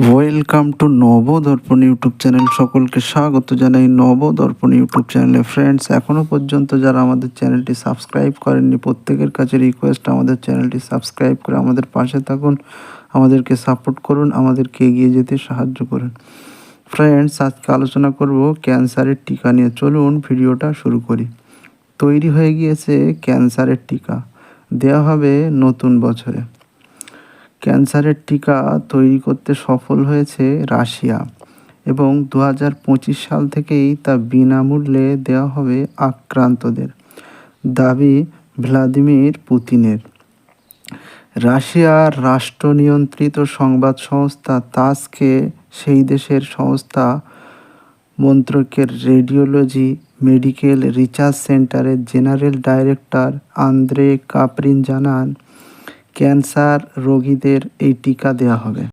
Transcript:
Welcome to Nabadarpan YouTube channel. সকলকে স্বাগত জানাই নবদর্পণ ইউটিউব চ্যানেলে। ফ্রেন্ডস, এখনও পর্যন্ত যারা আমাদের চ্যানেলটি সাবস্ক্রাইব করেননি, প্রত্যেকের কাছে রিকোয়েস্ট আমাদের চ্যানেলটি সাবস্ক্রাইব করে আমাদের পাশে থাকুন, আমাদেরকে সাপোর্ট করুন, আমাদেরকে এগিয়ে যেতে সাহায্য করুন। ফ্রেন্ডস, আজকে আলোচনা করব ক্যান্সারের টিকা নিয়ে। চলুন ভিডিওটা শুরু করি। তৈরি হয়ে গিয়েছে ক্যান্সারের টিকা, দেওয়া হবে নতুন বছরে। ক্যান্সারের টিকা তৈরি করতে সফল হয়েছে রাশিয়া এবং 2025 সাল থেকেই তা বিনামূল্যে দেওয়া হবে আক্রান্তদের, দাবি ভ্লাদিমির পুতিনের। রাশিয়ার রাষ্ট্রনিয়ন্ত্রিত সংবাদ সংস্থা তাসকে সেই দেশের সংস্থা মন্ত্রকের রেডিওলজি মেডিকেল রিসার্চ সেন্টারের জেনারেল ডাইরেক্টর আন্দ্রে কাপরিন জানান, ক্যান্সার রোগীদের এই টিকা দেওয়া হবে।